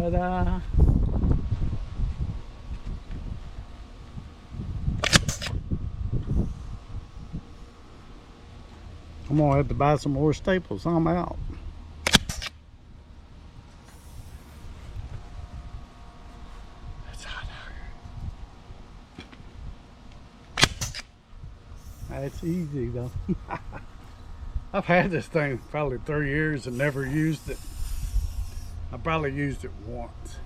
Ta-da! I'm gonna have to buy some more staples. I'm out. It's hot out here. That's easy though. I've had this thing probably 3 years and never used it. I probably used it once.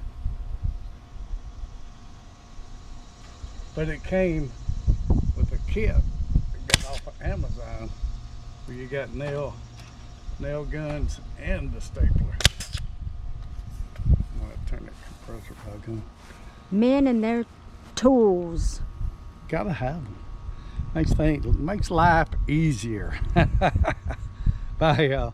But it came with a kit that got off of Amazon where you got nail guns and the stapler. I'm gonna turn that compressor back on. Men and their tools. Gotta have them. Makes life easier. Bye, y'all.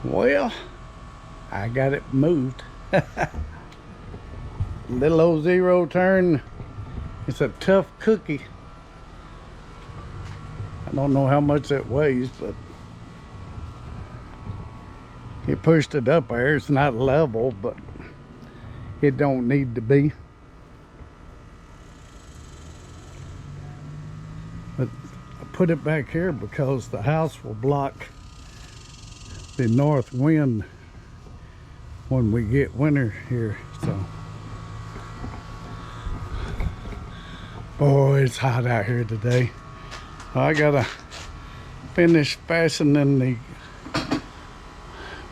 Well, I got it moved. Little old zero turn. It's a tough cookie. I don't know how much that weighs, but it pushed it up there. It's not level, but it don't need to be. But I put it back here because the house will block the north wind when we get winter here. So, boy, it's hot out here today. I gotta finish fastening the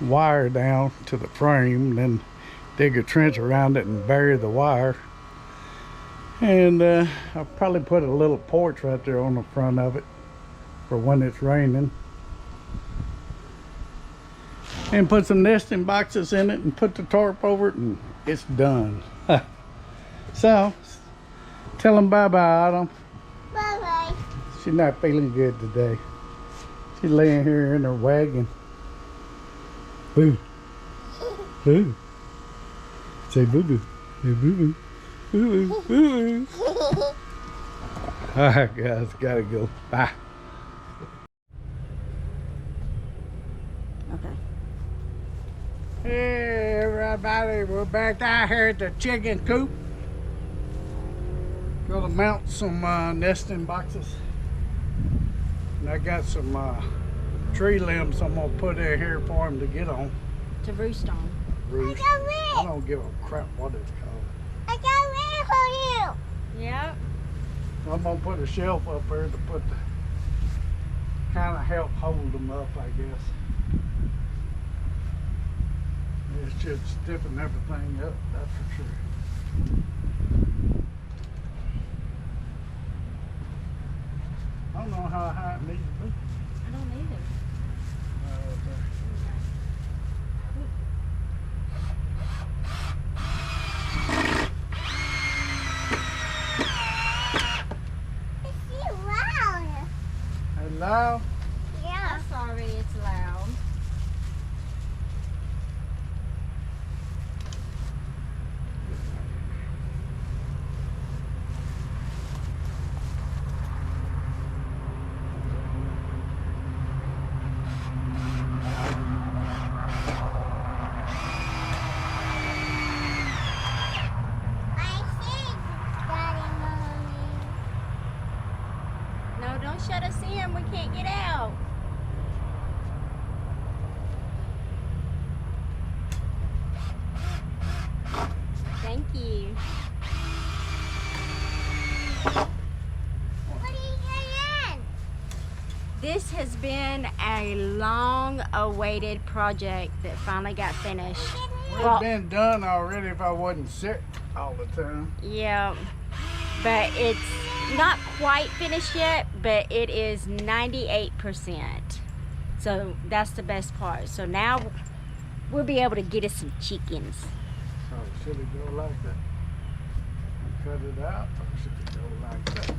wire down to the frame, then dig a trench around it and bury the wire. And I'll probably put a little porch right there on the front of it for when it's raining. And put some nesting boxes in it and put the tarp over it, and it's done. So, tell them bye-bye, Autumn. Bye-bye. She's not feeling good today. She's laying here in her wagon. Boo. Boo. Say boo-boo. Say boo-boo. Boo-boo. Boo-boo. All right, guys, gotta go. Bye. Okay. Hey everybody, we're back out here at the chicken coop. Gonna mount some nesting boxes. And I got some tree limbs I'm gonna put in here for them to get on. To roost on. Roost. I got red. I don't give a crap what it's called. I got red for you. Yep. I'm gonna put a shelf up there to put the kind of help hold them up, I guess. It should stiffen everything up, that's for sure. I don't know how high it needs to be. I don't either. Right there. It's too loud. Hello? Yeah. I'm sorry it's loud. No, don't shut us in. We can't get out. Thank you. What are you doing? This has been a long-awaited project that finally got finished. Well, it's been done already if I wasn't sick all the time. Yeah, but it's not quite finished yet, but it is 98%. So that's the best part. So now we'll be able to get us some chickens. So should it go like that? And cut it out, or should it go like that?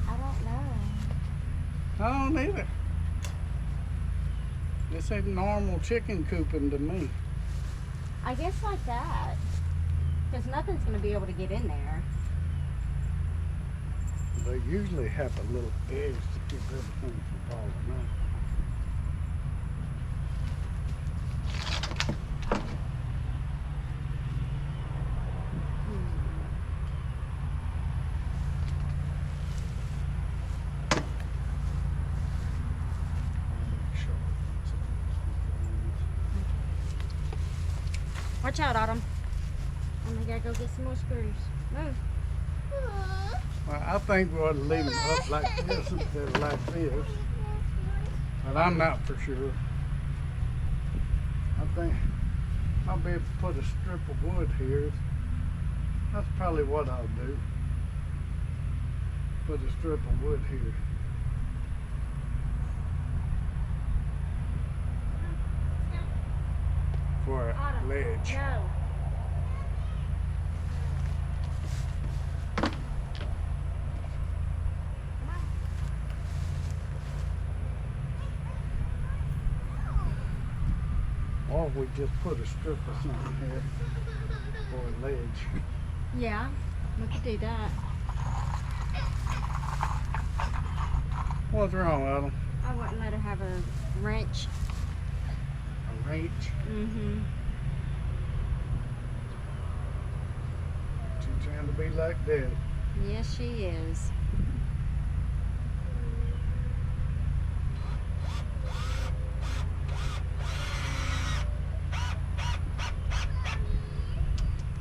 I don't know. I don't either. This ain't normal chicken cooping to me. I guess like that, because nothing's going to be able to get in there. They usually have a little edge to keep everything from falling out. Watch out, Autumn. And we gotta go get some more screws. Move. Well, I think we ought to leave them up like this instead of like this. But I'm not for sure. I think I'll be able to put a strip of wood here. That's probably what I'll do. Put a strip of wood here. For a Autumn, ledge. No. or we just put a strip or something here for a ledge. Yeah, we could do that. What's wrong, Adam? I wouldn't let her have a wrench. A wrench? Mm-hmm. She's trying to be like Daddy. Yes, she is.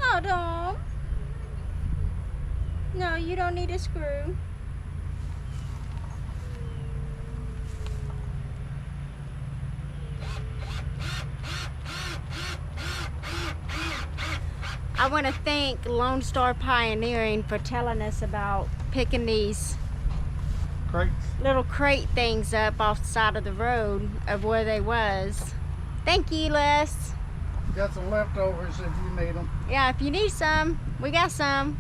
Oh, Dom. No, you don't need a screw. I want to thank Lone Star Pioneering for telling us about picking these Crates? little crate things up off the side of the road of where they was. Thank you, Les. Got some leftovers if you need them. Yeah, if you need some, we got some.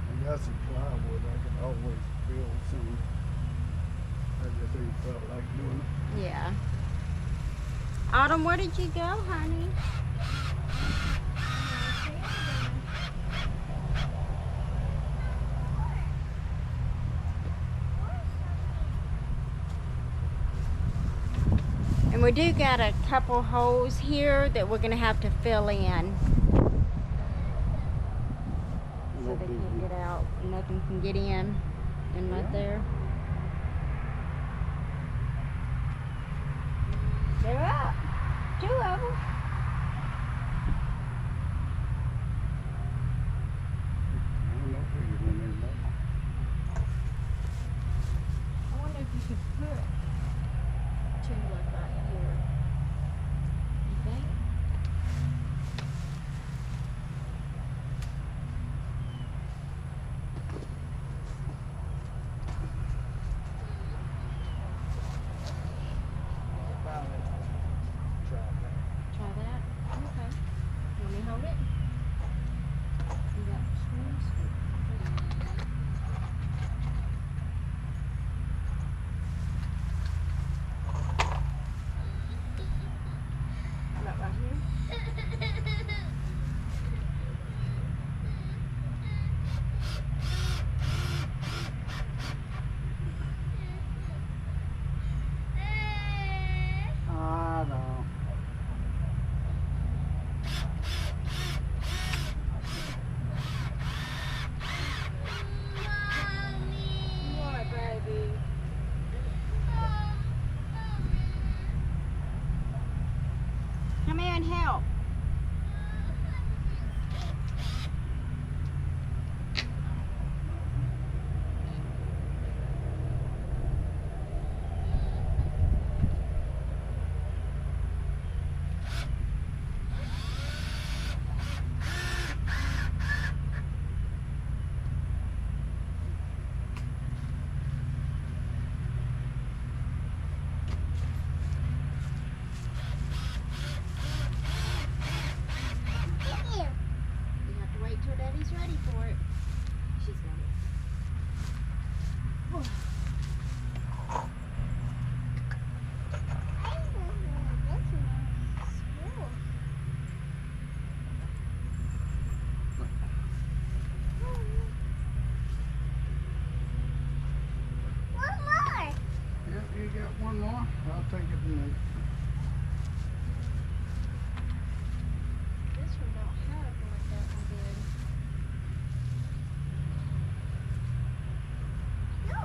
I got some plywood. I could always build some. I just ain't felt like doing it. Yeah. Autumn, where did you go, honey? And we do got a couple holes here that we're gonna have to fill in. So they can't get out, nothing can get in and right there. They're up. 2 of them. I don't know if you want any more. I wonder if you could put 2 like right here. You think? Try that. Try that? Okay. Want me to hold it? You got screws? About right here? I know. What, baby? Come here and help. You have to wait till Daddy's ready for it. She's got it. One more. Yep, you got one more. I'll take it in there. This one don't have like that one did. No.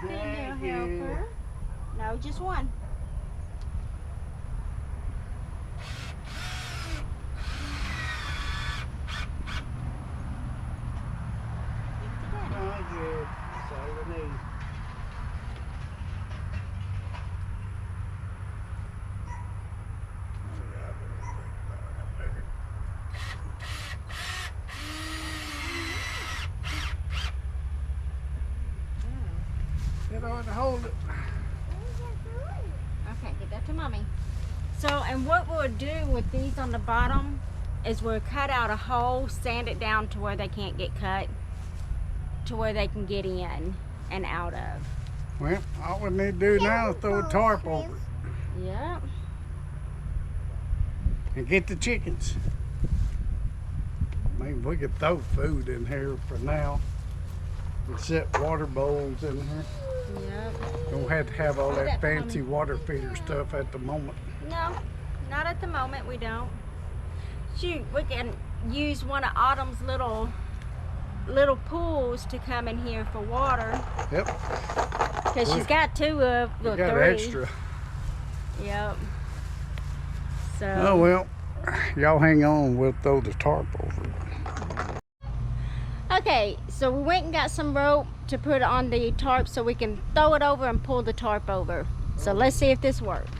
female Thank you. helper. No, just one. Thank you. That's all we need. Get on and hold it. Okay, get that to mommy. So, and what we'll do with these on the bottom is we'll cut out a hole, sand it down to where they can't get cut, to where they can get in and out of. Well, all we need to do now is throw a tarp over it Yep. and get the chickens. Maybe we could throw food in here for now and set water bowls in here. Yep. Don't have to have all that That for fancy mommy. water feeder stuff at the moment. No, not at the moment. We don't. Shoot, we can use one of Autumn's little pools to come in here for water. Yep, Cause she's got two of we the got three. extra. Yep. So. Oh well, y'all hang on. We'll throw the tarp over it. Okay, so we went and got some rope to put on the tarp so we can throw it over and pull the tarp over. So let's see if this works.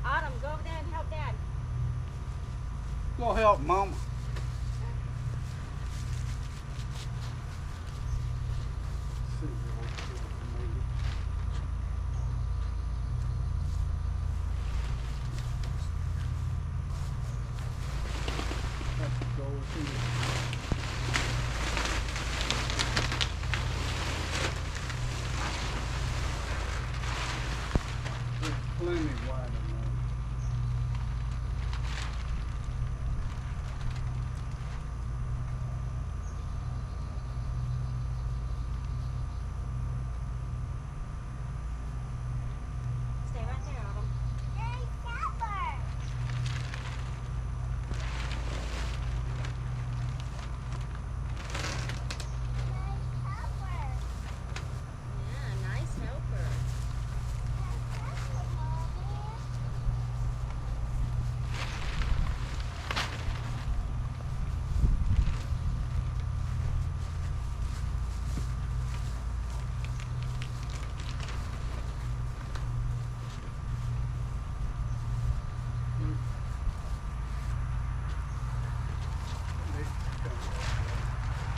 Autumn, go over there and help Dad. Go help Mama. There's plenty wide enough. Stay right there, Autumn. Yeah, nice helper.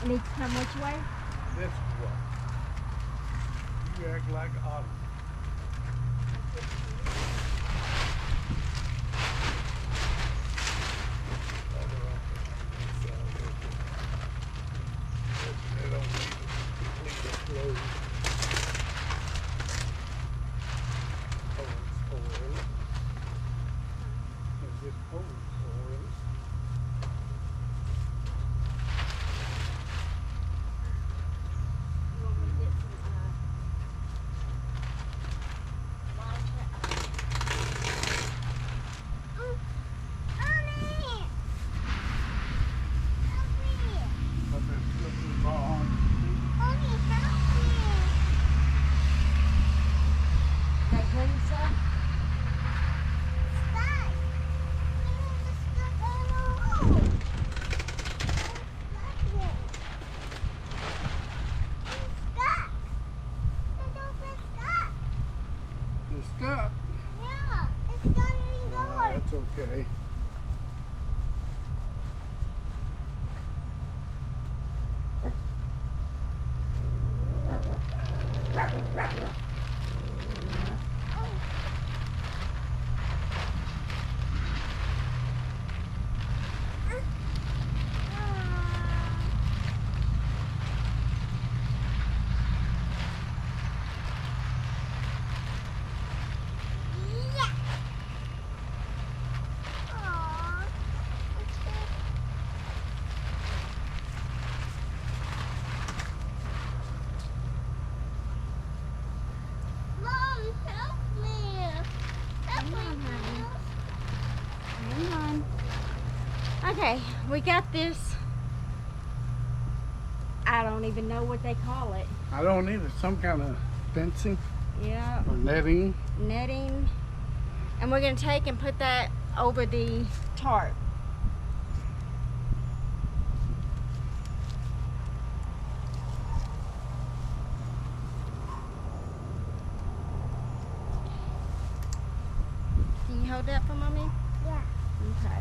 Needs to come which way? This way. You act like Autumn. They don't need to complete the flow. Is it old for it? You want me to get some, But they're slipping on. that green stuff? It's stuck. That's okay. Okay, we got this. I don't even know what they call it. I don't either. Some kind of fencing Yeah, or netting. netting. And we're gonna take and put that over the tarp. Can you hold that for mommy? Yeah. Okay.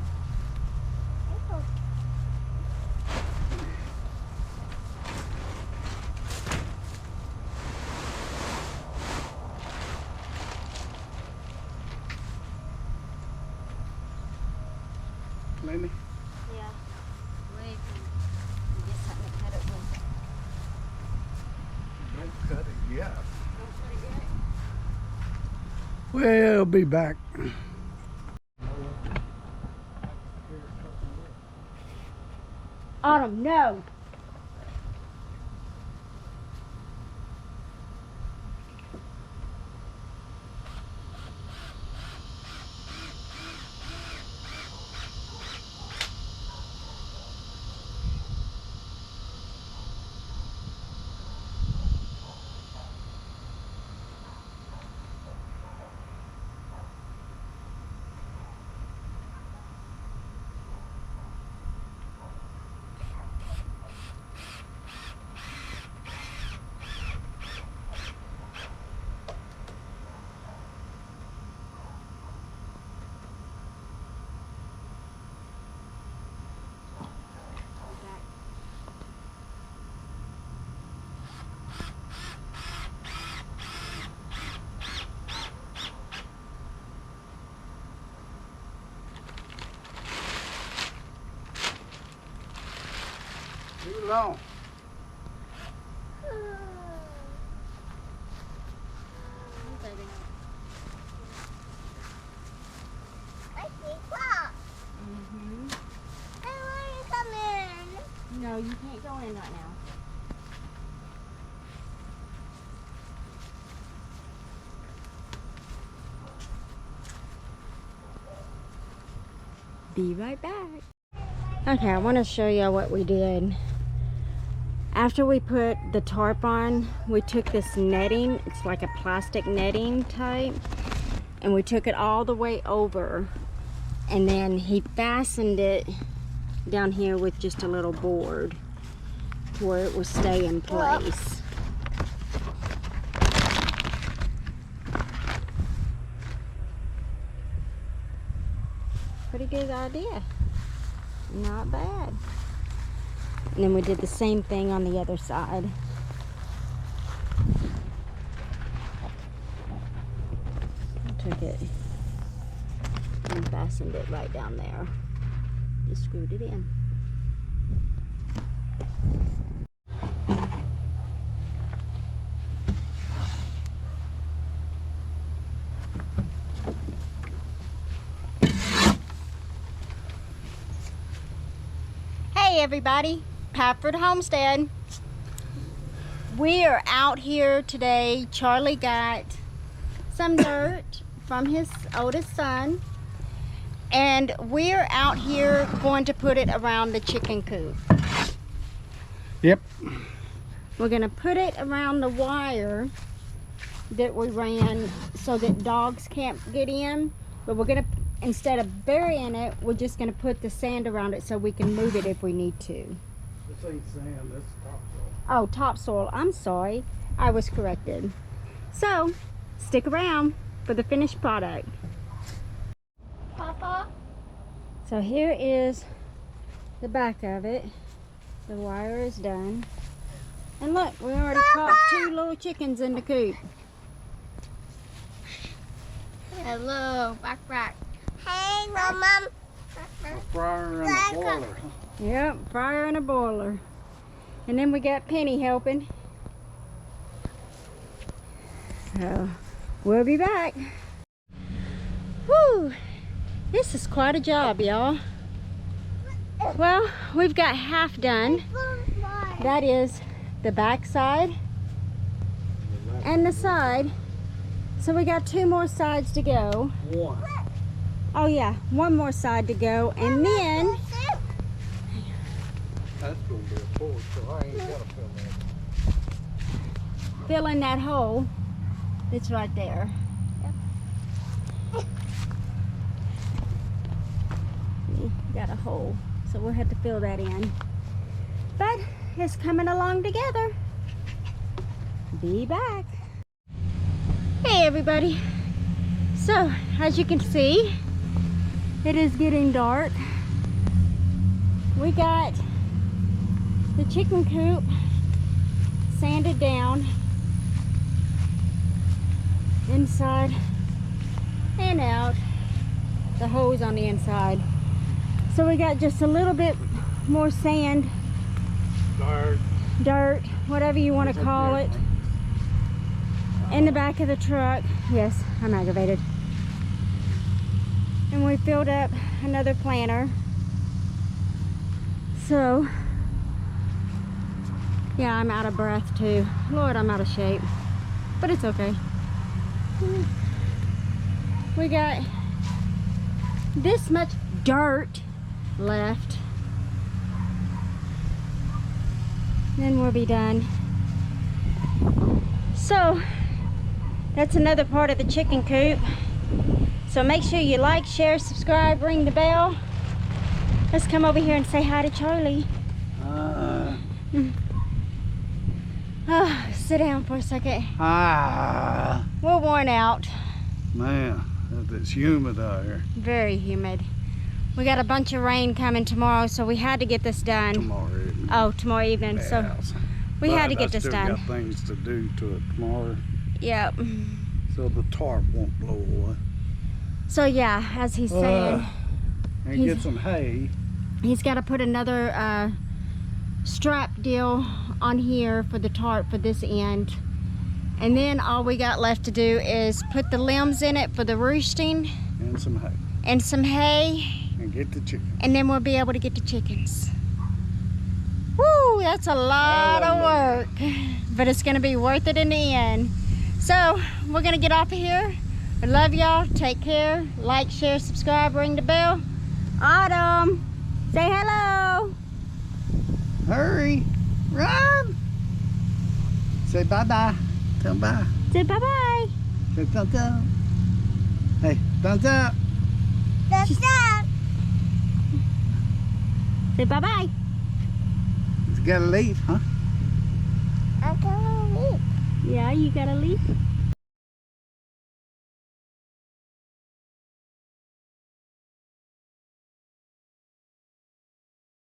Maybe. Yeah. Wait. Get something to cut it with. Don't cut it yet. Don't cut it yet. We'll be back. Autumn, no. Too long. I see clock. Mm-hmm. I want to come in. No, you can't go in right now. Be right back. Okay, I want to show you what we did. After we put the tarp on, we took this netting, it's like a plastic netting type, and we took it all the way over, and then he fastened it down here with just a little board where it will stay in place. Pretty good idea. Not bad. And then we did the same thing on the other side. Took it and fastened it right down there. Just screwed it in. Hey everybody, Pafford Homestead. We are out here today. Charlie got some dirt from his oldest son, and we're out here going to put it around the chicken coop. Yep. We're gonna put it around the wire that we ran so that dogs can't get in, but we're gonna, instead of burying it, we're just gonna put the sand around it so we can move it if we need to. This ain't sand, this is topsoil. Oh, topsoil, I'm sorry, I was corrected. So stick around for the finished product. Papa? So here is the back of it. The wire is done. And look, we already caught 2 little chickens in the coop. Hello, back. Hey, Mom. A fryer and a boiler. Yep, fryer and a boiler. And then we got Penny helping. So we'll be back. Woo! This is quite a job, y'all. Well, we've got half done. That is the back side and the side. So we got 2 more sides to go. One. Oh yeah, 1 more side to go. And then That's gonna be a porch, so I ain't gotta fill that. Fill in that hole that's right there. See, got a hole, so we'll have to fill that in. But it's coming along together. Be back. Hey everybody. So, as you can see, it is getting dark. We got the chicken coop sanded down inside and out, the hose on the inside. So we got just a little bit more sand, dirt, whatever you want to call it, in the back of the truck. Yes, I'm aggravated. And we filled up another planter. So yeah, I'm out of breath too. Lord, I'm out of shape, but it's okay. We got this much dirt left, then we'll be done. So that's another part of the chicken coop. So make sure you like, share, subscribe, ring the bell. Let's come over here and say hi to Charlie. Sit down for a second. We're worn out. Man, it's humid out here. Very humid. We got a bunch of rain coming tomorrow, so we had to get this done. Tomorrow evening. Oh, tomorrow evening. Yes. So we had to get this done. Got things to do to it tomorrow. Yep. So the tarp won't blow away. So yeah, as he's saying, and get some hay. He's got to put another strap deal on here for the tarp for this end. And then all we got left to do is put the limbs in it for the roosting. And some hay. And some hay. And get the chicken. And then we'll be able to get the chickens. Woo, that's a lot of work. But it's going to be worth it in the end. So, we're going to get off of here. I love y'all. Take care. Like, share, subscribe, ring the bell. Autumn, say hello. Hurry. Run. Say bye-bye. Tell bye. Say bye-bye. Say thumbs up. Hey, thumbs up. Thumbs up. Say bye-bye. You gotta leave, huh? I'm gonna leave. Yeah, you gotta leave.